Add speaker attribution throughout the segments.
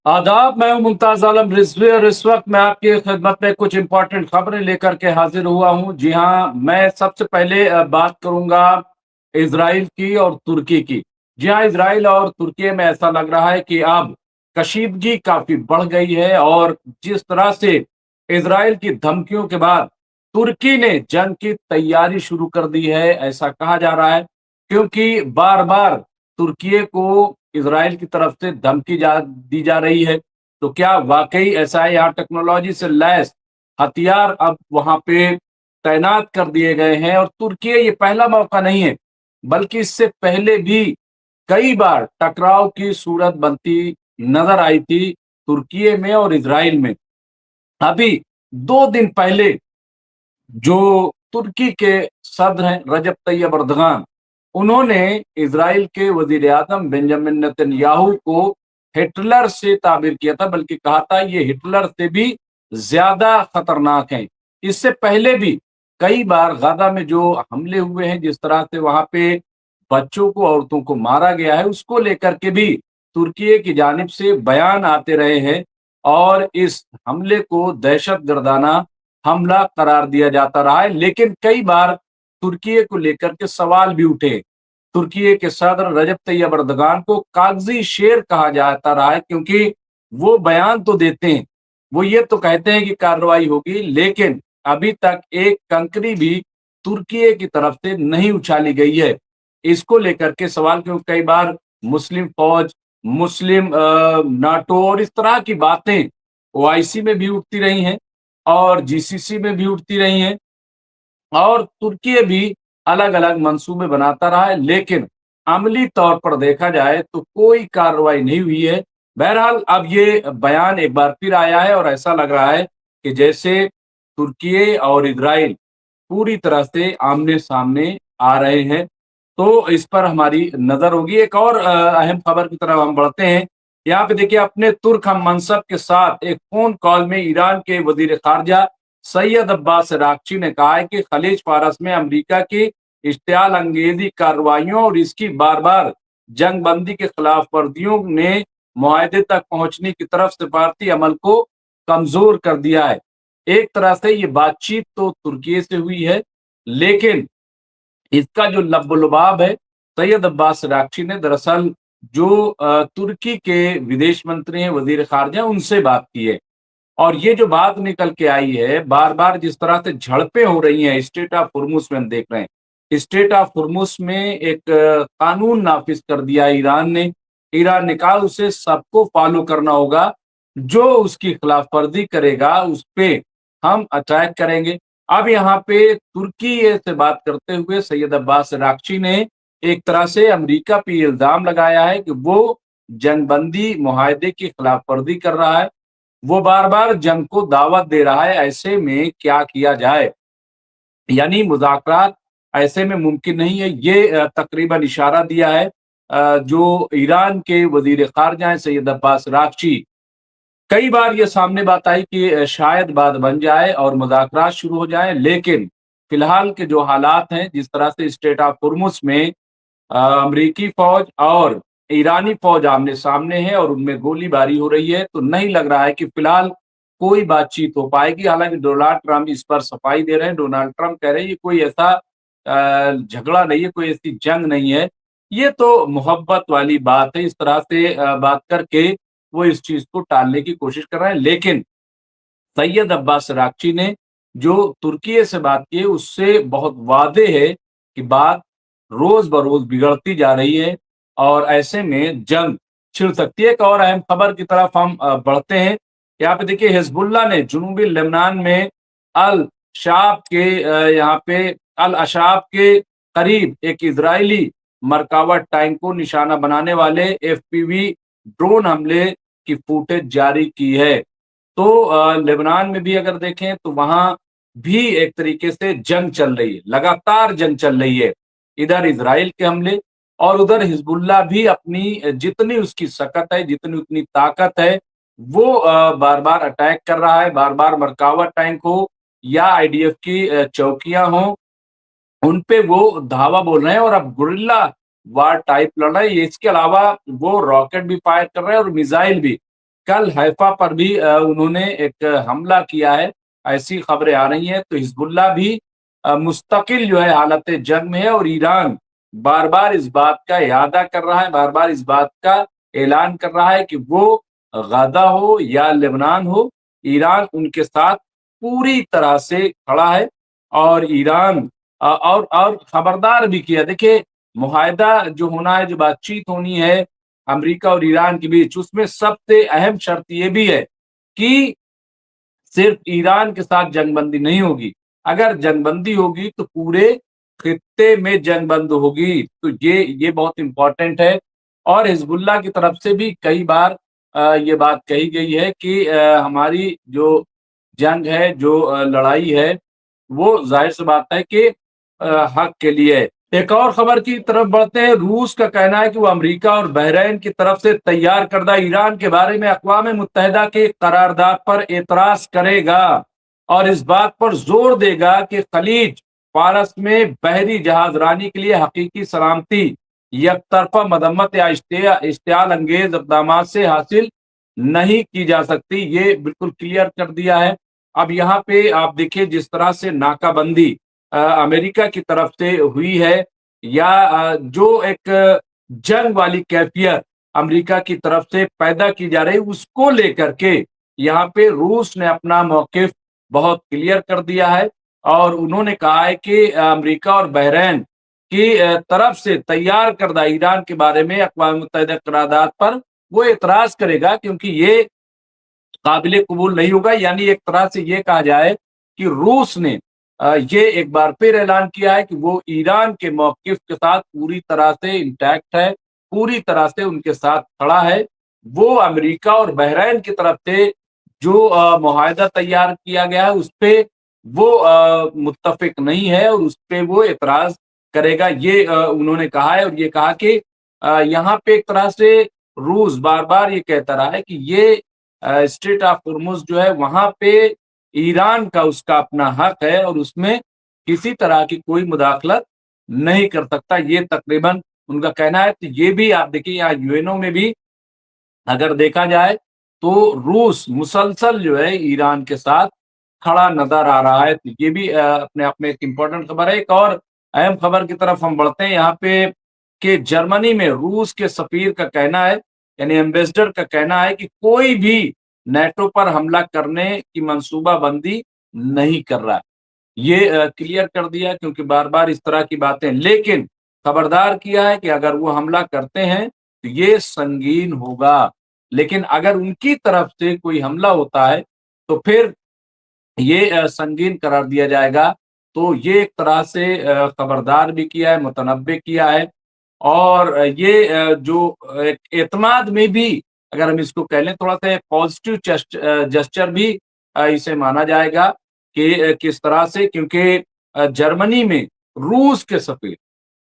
Speaker 1: आदाब, मैं हूं मुमताज आलम रिजवी और इस वक्त मैं आपकी खिदमत में कुछ इंपॉर्टेंट खबरें लेकर के हाजिर हुआ हूं। जी हां, मैं सबसे पहले बात करूंगा इजराइल की और तुर्की की। जी हां, इजराइल और तुर्की में ऐसा लग रहा है कि अब कशीदगी काफी बढ़ गई है और जिस तरह से इजराइल की धमकियों के बाद तुर्की ने जंग की तैयारी शुरू कर दी है, ऐसा कहा जा रहा है, क्योंकि बार बार तुर्की को इजराइल की तरफ से धमकी दी जा रही है। तो क्या वाकई ऐसा है? यहाँ टेक्नोलॉजी से लैस हथियार अब वहां पे तैनात कर दिए गए हैं और तुर्की ये पहला मौका नहीं है, बल्कि इससे पहले भी कई बार टकराव की सूरत बनती नजर आई थी तुर्की में और इजराइल में। अभी 2 दिन पहले जो तुर्की के सदर हैं रजब तैयब अर्दगान, उन्होंने इजराइल के वजीर आजम बेंजामिन नेतन्याहू को हिटलर से ताबीर किया था, बल्कि कहा था ये हिटलर से भी ज्यादा खतरनाक हैं। इससे पहले भी कई बार गाजा में जो हमले हुए हैं, जिस तरह से वहां पे बच्चों को औरतों को मारा गया है, उसको लेकर के भी तुर्की की जानिब से बयान आते रहे हैं और इस हमले को दहशत गर्दाना हमला करार दिया जाता रहा है। लेकिन कई बार तुर्की को लेकर के सवाल भी उठे। तुर्की के सदर रजब तैयब अर्दगान को कागजी शेर कहा जाता रहा है, क्योंकि वो बयान तो देते हैं, वो ये तो कहते हैं कि कार्रवाई होगी, लेकिन अभी तक एक कंकरी भी तुर्की की तरफ से नहीं उछाली गई है। इसको लेकर के सवाल, क्योंकि कई बार मुस्लिम फौज, मुस्लिम नाटो और इस तरह की बातें ओआईसी में भी उठती रही हैं और जीसीसी में भी उठती रही हैं और तुर्की भी अलग अलग मंसूबे बनाता रहा है, लेकिन अमली तौर पर देखा जाए तो कोई कार्रवाई नहीं हुई है। बहरहाल अब ये बयान एक बार फिर आया है और ऐसा लग रहा है कि जैसे तुर्की और इजराइल पूरी तरह से आमने सामने आ रहे हैं। तो इस पर हमारी नजर होगी। एक और अहम खबर की तरफ हम बढ़ते हैं। यहाँ पे देखिए, अपने तुर्क हम मनसब के साथ एक फोन कॉल में ईरान के वजीर खारजा सैयद अब्बास रागची ने कहा है कि खलीज फारस में अमेरिका की इश्तियाल अंगेजी कार्रवाइयों और इसकी बार बार जंग बंदी के खिलाफ वर्दियों ने मुआहदे तक पहुंचने की तरफ सिफारती अमल को कमजोर कर दिया है। एक तरह से ये बातचीत तो तुर्की से हुई है, लेकिन इसका जो लबो-लुबाब है, सैयद अब्बास रागची ने दरअसल जो तुर्की के विदेश मंत्री हैं, वजीर खारजा, उनसे बात की है। और ये जो बात निकल के आई है, बार बार जिस तरह से झड़पें हो रही हैं स्टेट ऑफ हुर्मुस में, हम देख रहे हैं स्टेट ऑफ हुर्मुस में एक कानून नाफिज कर दिया ईरान ने। ईरान ने कहा उसे सबको फॉलो करना होगा, जो उसकी खिलाफ वर्जी करेगा उस पे हम अटैक करेंगे। अब यहाँ पे तुर्की से बात करते हुए सैयद अब्बास रागची ने एक तरह से अमेरिका पे इल्जाम लगाया है कि वो जंगबंदी मुआहदे की खिलाफ वर्जी कर रहा है, वो बार बार जंग को दावत दे रहा है। ऐसे में क्या किया जाए, यानी मुज़ाकरात ऐसे में मुमकिन नहीं है। ये तकरीबन इशारा दिया है जो ईरान के वजीर खारजा हैं सैयद अब्बास रागची। कई बार ये सामने बात आई कि शायद बात बन जाए और मुज़ाकरात शुरू हो जाए, लेकिन फिलहाल के जो हालात हैं, जिस तरह से स्टेट ऑफ हुर्मुस में अमरीकी फौज और ईरानी फौज आमने सामने है और उनमें गोलीबारी हो रही है, तो नहीं लग रहा है कि फिलहाल कोई बातचीत हो पाएगी। हालांकि डोनाल्ड ट्रंप इस पर सफाई दे रहे हैं। डोनाल्ड ट्रंप कह रहे हैं ये कोई ऐसा झगड़ा नहीं है, कोई ऐसी जंग नहीं है, ये तो मोहब्बत वाली बात है। इस तरह से बात करके वो इस चीज को टालने की कोशिश कर रहे हैं। लेकिन सैयद अब्बास रागची ने जो तुर्की से बात की है, उससे बहुत वादे है कि बात रोज बरोज बिगड़ती जा रही है और ऐसे में जंग छिड़ सकती है। एक और अहम खबर की तरफ हम बढ़ते हैं। यहाँ पे देखिए, हिजबुल्लाह ने जुनूबी लेबनान में अल शाब के यहाँ पे अल अशाब के करीब एक इजरायली मरकावा टैंक को निशाना बनाने वाले एफपीवी ड्रोन हमले की फुटेज जारी की है। तो लेबनान में भी अगर देखें तो वहां भी एक तरीके से जंग चल रही है, लगातार जंग चल रही है। इधर इजराइल के हमले और उधर हिजबुल्लाह भी अपनी जितनी उसकी सकत है, जितनी उतनी ताकत है, वो बार बार अटैक कर रहा है। बार बार मरकावा टैंक हो या आईडीएफ की चौकियां हो, उन पे वो धावा बोल रहे हैं और अब गुरिल्ला वार टाइप लड़ रहे हैं। इसके अलावा वो रॉकेट भी फायर कर रहे हैं और मिसाइल भी। कल हैफा पर भी उन्होंने एक हमला किया है, ऐसी खबरें आ रही हैं। तो हिजबुल्लाह भी मुस्तकिल जो है हालत जंग में है, और ईरान बार बार इस बात का इरादा कर रहा है, बार बार इस बात का ऐलान कर रहा है कि वो गाजा हो या लेबनान हो, ईरान उनके साथ पूरी तरह से खड़ा है। और ईरान और खबरदार भी किया, देखिए मुआहदा जो होना है, जो बातचीत होनी है अमेरिका और ईरान के बीच, उसमें सबसे अहम शर्त ये भी है कि सिर्फ ईरान के साथ जंगबंदी नहीं होगी, अगर जंगबंदी होगी तो पूरे खित्ते में जंगबंद होगी। तो ये बहुत इंपॉर्टेंट है। और हिजबुल्लाह की तरफ से भी कई बार ये बात कही गई है कि हमारी जो जंग है, जो लड़ाई है, वो जाहिर सी बात है कि हक के लिए है। एक और खबर की तरफ बढ़ते हैं। रूस का कहना है कि वो अमेरिका और बहरीन की तरफ से तैयार करदा ईरान के बारे में अक़वाम मुत्तहिदा के करारदाद पर एतराज करेगा और इस बात पर जोर देगा कि खलीज फारस में बहरी जहाजरानी के लिए हकीकी सलामती यकतरफा मदम्मत या इश्तियाल अंगेज इक़दामात से हासिल नहीं की जा सकती। ये बिल्कुल क्लियर कर दिया है। अब यहाँ पे आप देखिए जिस तरह से नाकाबंदी अमेरिका की तरफ से हुई है, या जो एक जंग वाली कैफियत अमेरिका की तरफ से पैदा की जा रही, उसको लेकर के यहाँ पे रूस ने अपना मौकिफ बहुत क्लियर कर दिया है। और उन्होंने कहा है कि अमेरिका और बहरीन की तरफ से तैयार करदा ईरान के बारे में अक़वाम मुत्तहिदा करारदाद पर वो एतराज करेगा, क्योंकि ये काबिल कबूल नहीं होगा। यानी एक तरह से ये कहा जाए कि रूस ने ये एक बार फिर ऐलान किया है कि वो ईरान के मौकिफ के साथ पूरी तरह से इंटैक्ट है, पूरी तरह से उनके साथ खड़ा है। वो अमेरिका और बहरीन की तरफ से जो मुआहदा तैयार किया गया है उस पे वो मुत्तफिक नहीं है और उस पे वो एतराज करेगा, ये उन्होंने कहा है। और ये कहा कि यहाँ पे एक तरह से रूस बार बार ये कहता रहा है कि ये स्ट्रेट ऑफ हुर्मुज जो है वहां पे ईरान का उसका अपना हक है और उसमें किसी तरह की कोई मुदाखलत नहीं कर सकता, ये तकरीबन उनका कहना है। तो ये भी आप देखिए यहाँ यूएनओ में भी अगर देखा जाए तो रूस मुसलसल जो है ईरान के साथ खड़ा नजर आ रहा है। तो ये भी अपने आप में एक इम्पोर्टेंट खबर है। एक और अहम खबर की तरफ हम बढ़ते हैं यहाँ पे कि जर्मनी में रूस के सफीर का कहना है, यानी एम्बेसडर का कहना है कि कोई भी नेटो पर हमला करने की मंसूबाबंदी नहीं कर रहा है। ये क्लियर कर दिया, क्योंकि बार बार इस तरह की बातें, लेकिन खबरदार किया है कि अगर वो हमला करते हैं तो ये संगीन होगा। लेकिन अगर उनकी तरफ से कोई हमला होता है तो फिर ये संगीन करार दिया जाएगा। तो ये एक तरह से खबरदार भी किया है, मुतनब्बे किया है। और ये जो एक एतमाद में भी अगर हम इसको कह लें, थोड़ा सा पॉजिटिव जेस्चर भी इसे माना जाएगा कि किस तरह से, क्योंकि जर्मनी में रूस के सफीर,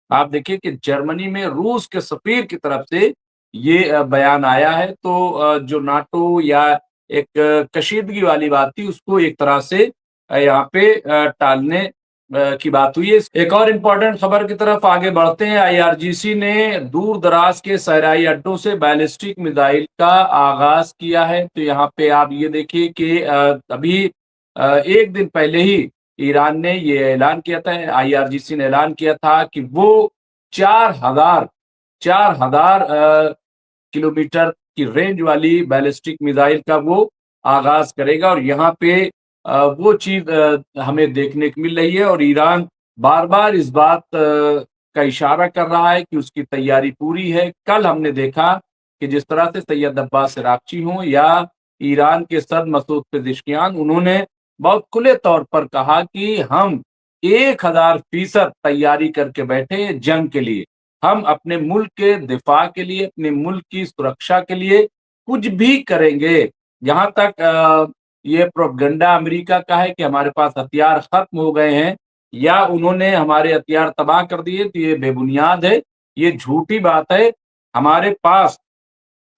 Speaker 1: आप देखिए कि जर्मनी में रूस के सफीर की तरफ से ये बयान आया है। तो जो नाटो या एक कशीदगी वाली बात थी उसको एक तरह से यहाँ पे टालने की बात हुई है। एक और इम्पोर्टेंट खबर की तरफ आगे बढ़ते हैं। आईआरजीसी ने दूर दराज के सहराई अड्डों से बैलिस्टिक मिसाइल का आगाज किया है। तो यहाँ पे आप ये देखिए कि अभी एक दिन पहले ही ईरान ने ये ऐलान किया था, आईआरजीसी ने ऐलान किया था कि वो 4,000 किलोमीटर की रेंज वाली बैलिस्टिक मिसाइल का वो आगाज करेगा। और यहाँ पे वो चीज हमें देखने को मिल रही है और ईरान बार बार इस बात का इशारा कर रहा है कि उसकी तैयारी पूरी है। कल हमने देखा कि जिस तरह से सैयद अब्बास अरागची हों या ईरान के सदर मसूद पेज़ेश्कियान, उन्होंने बहुत खुले तौर पर कहा कि हम 1000% तैयारी करके बैठे हैं जंग के लिए। हम अपने मुल्क के दिफा के लिए, अपने मुल्क की सुरक्षा के लिए कुछ भी करेंगे। यहाँ तक ये प्रोपगंडा अमेरिका का है कि हमारे पास हथियार खत्म हो गए हैं या उन्होंने हमारे हथियार तबाह कर दिए, तो ये बेबुनियाद है, ये झूठी बात है। हमारे पास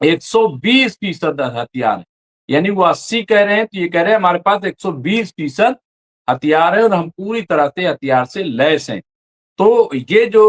Speaker 1: 120% हथियार है, यानी वो 80 कह रहे हैं तो ये कह रहे हैं हमारे पास 120% हथियार है और हम पूरी तरह से हथियार से लैस हैं। तो ये जो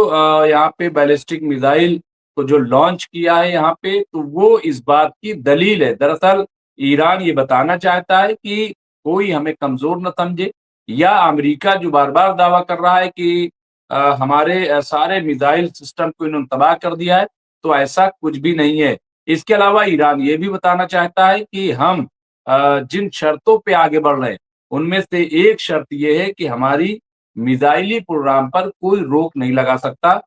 Speaker 1: यहाँ पे बैलिस्टिक मिसाइल को जो लॉन्च किया है यहाँ पे, तो वो इस बात की दलील है। दरअसल ईरान ये बताना चाहता है कि कोई हमें कमज़ोर न समझे, या अमेरिका जो बार-बार दावा कर रहा है कि हमारे सारे मिसाइल सिस्टम को इन्होंने तबाह कर दिया है, तो ऐसा कुछ भी नहीं है। इसके अलावा ईरान ये भी बताना चाहता है कि हम जिन शर्तों पे आगे बढ़ रहे हैं, उनमें से एक शर्त ये है कि हमारी मिसाइली प्रोग्राम पर कोई रोक नहीं लगा सकता।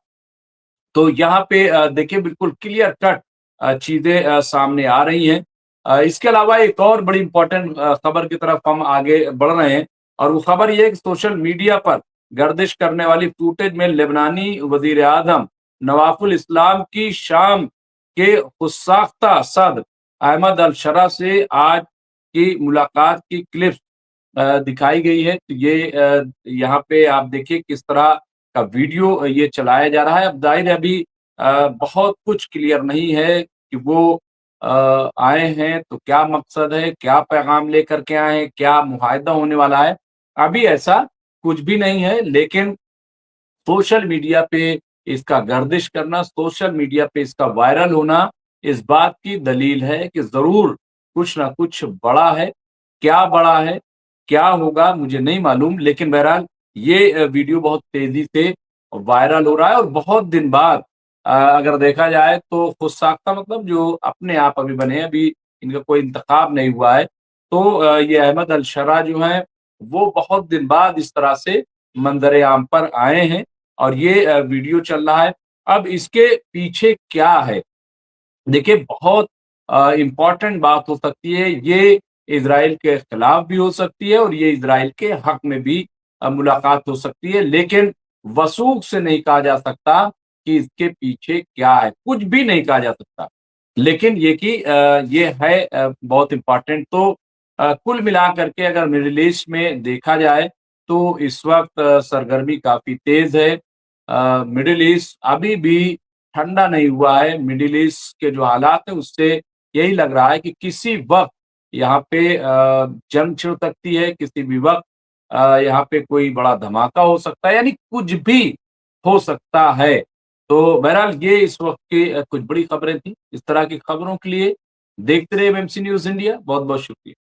Speaker 1: तो यहाँ पे देखिए बिल्कुल क्लियर कट चीज़ें सामने आ रही हैं। इसके अलावा एक और बड़ी इम्पोर्टेंट खबर की तरफ हम आगे बढ़ रहे हैं, और वो खबर ये है कि सोशल मीडिया पर गर्दिश करने वाली फुटेज में लेबनानी वज़ीर-ए-आज़म नवाफुल इस्लाम की शाम के खुदसाख्ता सद्र अहमद अल-शरा से आज की मुलाकात की क्लिप्स दिखाई गई है। तो ये यहाँ पे आप देखिए किस तरह का वीडियो ये चलाया जा रहा है। अब ज़ाहिर है अभी बहुत कुछ क्लियर नहीं है कि वो आए हैं तो क्या मकसद है, क्या पैगाम लेकर के आए हैं, क्या मुआहिदा होने वाला है? अभी ऐसा कुछ भी नहीं है, लेकिन सोशल मीडिया पे इसका गर्दिश करना, सोशल मीडिया पे इसका वायरल होना, इस बात की दलील है कि ज़रूर कुछ ना कुछ बड़ा है। क्या बड़ा है, क्या होगा मुझे नहीं मालूम, लेकिन बहरहाल ये वीडियो बहुत तेज़ी से वायरल हो रहा है, और बहुत दिन बाद अगर देखा जाए तो खुदसाख्ता मतलब जो अपने आप अभी बने हैं, अभी इनका कोई इंतखाब नहीं हुआ है। तो ये अहमद अल-शरा जो हैं, वो बहुत दिन बाद इस तरह से मंज़र आम पर आए हैं, और ये वीडियो चल रहा है। अब इसके पीछे क्या है? देखिए बहुत इम्पोर्टेंट बात हो सकती है, ये इज़राइल के खिलाफ भी हो सकती है, और ये इज़राइल के हक में भी मुलाकात हो सकती है, लेकिन वसूख से नहीं कहा जा सकता कि इसके पीछे क्या है, कुछ भी नहीं कहा जा सकता। लेकिन ये कि ये है बहुत इम्पोर्टेंट। तो कुल मिलाकर के अगर मिडल ईस्ट में देखा जाए, तो इस वक़्त सरगर्मी काफ़ी तेज़ है। मिडल ईस्ट अभी भी ठंडा नहीं हुआ है। मिडल ईस्ट के जो हालात हैं, उससे यही लग रहा है कि किसी वक़्त यहाँ पे जंग छिड़ सकती है, किसी भी वक़्त यहाँ पे कोई बड़ा धमाका हो सकता है, यानी कुछ भी हो सकता है। तो बहरहाल ये इस वक़्त की कुछ बड़ी खबरें थी। इस तरह की खबरों के लिए देखते रहिए एमएमसी न्यूज़ इंडिया। बहुत-बहुत शुक्रिया।